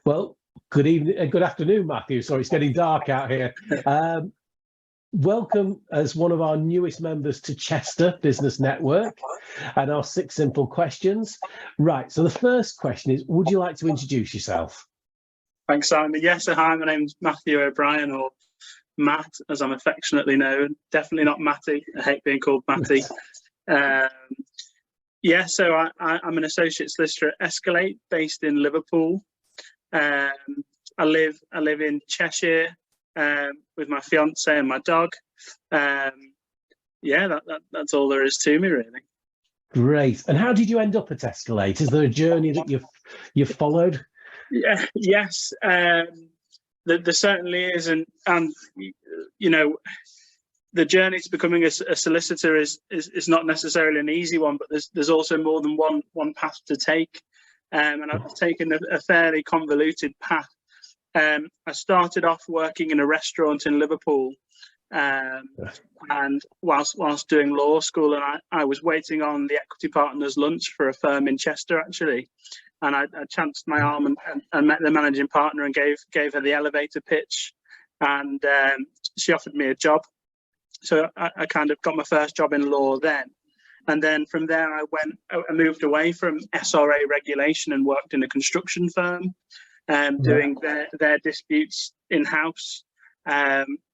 Well, good evening, good afternoon, Matthew. Sorry, it's getting dark out here. Welcome as one of our newest members to Chester Business Network and our 6 simple questions. Right, so the first question is, would you like to introduce yourself? Thanks, Simon. Yes, hi, my name's Matthew O'Brien, or Matt, as I'm affectionately known. Definitely not Matty. I hate being called Matty. So I'm an associate solicitor at Escalate, based in Liverpool. I live in Cheshire with my fiance and my dog. That's all there is to me, really. Great. And how did you end up at Escalate? Is there a journey that you've followed? Yeah, yes, there certainly is, and you know, the journey to becoming a solicitor is not necessarily an easy one, but there's also more than one path to take, and I've taken a fairly convoluted path. I started off working in a restaurant in Liverpool, and whilst doing law school, and I was waiting on the equity partners lunch for a firm in Chester, actually. And I chanced my arm and met the managing partner and gave her the elevator pitch, and she offered me a job. So I kind of got my first job in law then. And then from there I moved away from SRA regulation and worked in a construction firm, doing their disputes in-house,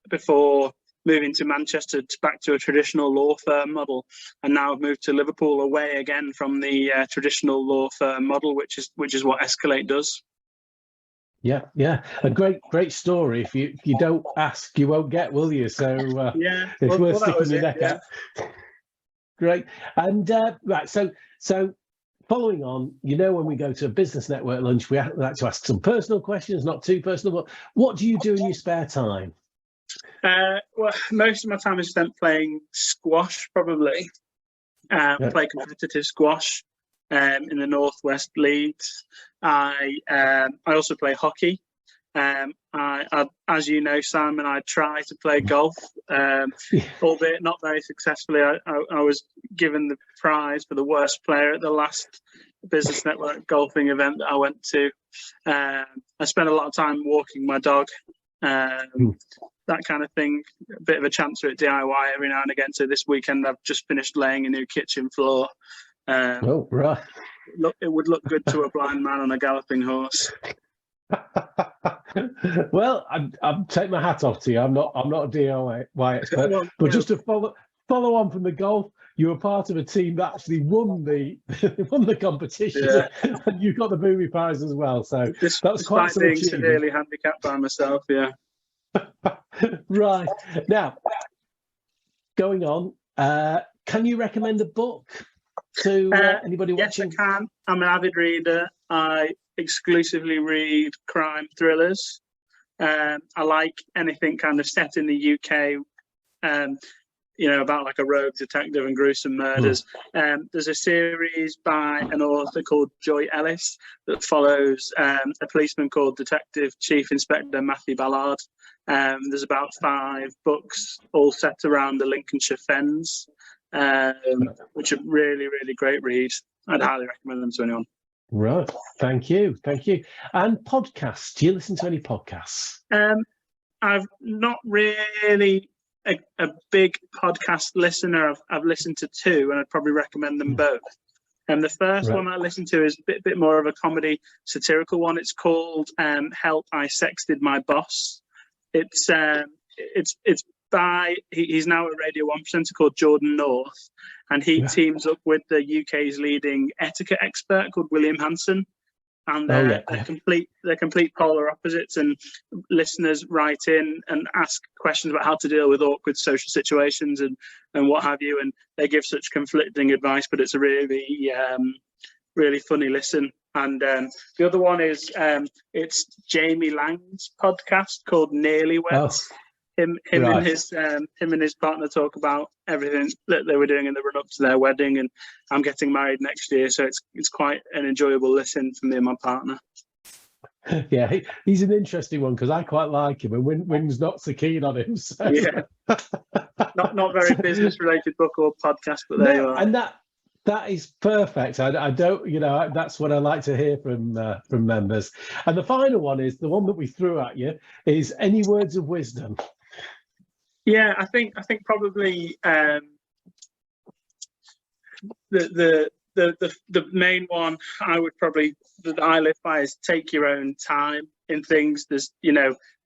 before moving to Manchester back to a traditional law firm model, and now I've moved to Liverpool, away again from the traditional law firm model, which is what Escalate does. Yeah, a great story. If you don't ask, you won't get, will you? So it's worth sticking your neck out. Great. And right, so following on, when we go to a business network lunch, we like to ask some personal questions, not too personal, but what do you do in your spare time? Well, most of my time is spent playing squash, probably. Play competitive squash in the Northwest Leagues. I also play hockey. As you know, Simon, I try to play golf, albeit not very successfully. I was given the prize for the worst player at the last Business Network golfing event that I went to. I spent a lot of time walking my dog. That kind of thing, a bit of a chancer at DIY every now and again. So this weekend I've just finished laying a new kitchen floor. Right. It would look good to a blind man on a galloping horse. Well, I'm take my hat off to you. I'm not a DIY expert, but just to follow on from the golf, you were part of a team that actually won the competition, and you got the booby prize as well. So that's quite some being achievement. Severely handicapped by myself, yeah. Right, now going on, can you recommend a book to anybody watching? Yes, I can. I'm an avid reader. I exclusively read crime thrillers. I like anything kind of set in the UK, about like a rogue detective and gruesome murders. There's a series by an author called Joy Ellis that follows a policeman called Detective Chief Inspector Matthew Ballard. There's about 5 books, all set around the Lincolnshire Fens, which are really, really great reads. I'd highly recommend them to anyone. Right, thank you. And podcasts, do you listen to any podcasts? I've not really a big podcast listener. I've listened to 2, and I'd probably recommend them both. And the first one I listened to is a bit more of a comedy, satirical one. It's called "Help! I Sexted My Boss." It's by he's now at Radio 1 presenter called Jordan North, and he teams up with the UK's leading etiquette expert called William Hanson, and they're complete polar opposites. And listeners write in and ask questions about how to deal with awkward social situations and what have you, and they give such conflicting advice, but it's a really really funny listen. And the other one is it's Jamie Lang's podcast called Nearly Wed. Him and his partner talk about everything that they were doing in the run up to their wedding, and I'm getting married next year, so it's quite an enjoyable listen for me and my partner. Yeah, he's an interesting one because I quite like him, and Wynn's not so keen on him. So. Yeah, not very business related book or podcast, but there you are. And that That is perfect. I don't, that's what I like to hear from members. And the final one is the one that we threw at you is any words of wisdom. Yeah, I think probably the main one I would probably that I live by is take your own time in things. There's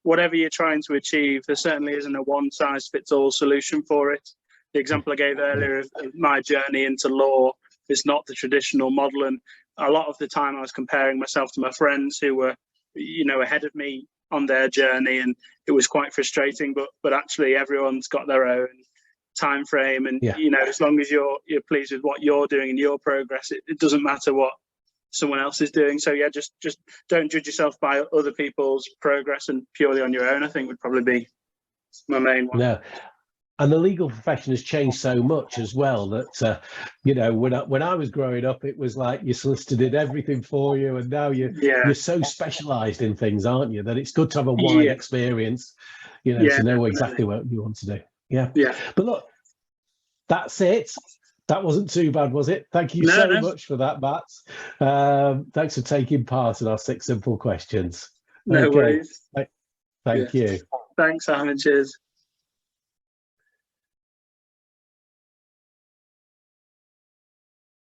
whatever you're trying to achieve, there certainly isn't a one size fits all solution for it. The example I gave earlier of my journey into law is not the traditional model, and a lot of the time I was comparing myself to my friends who were ahead of me on their journey, and it was quite frustrating, but actually everyone's got their own time frame, and as long as you're pleased with what you're doing and your progress, it doesn't matter what someone else is doing. So just don't judge yourself by other people's progress and purely on your own, I think would probably be my main one. No. And the legal profession has changed so much as well that, when I was growing up, it was like your solicitor did everything for you. And now you're so specialised in things, aren't you, that it's good to have a wide experience, to know exactly what you want to do. Yeah. But look, that's it. That wasn't too bad, was it? Thank you so much for that, Matt. Thanks for taking part in our 6 simple questions. No worries. Thank you. Thanks, Simon. Cheers.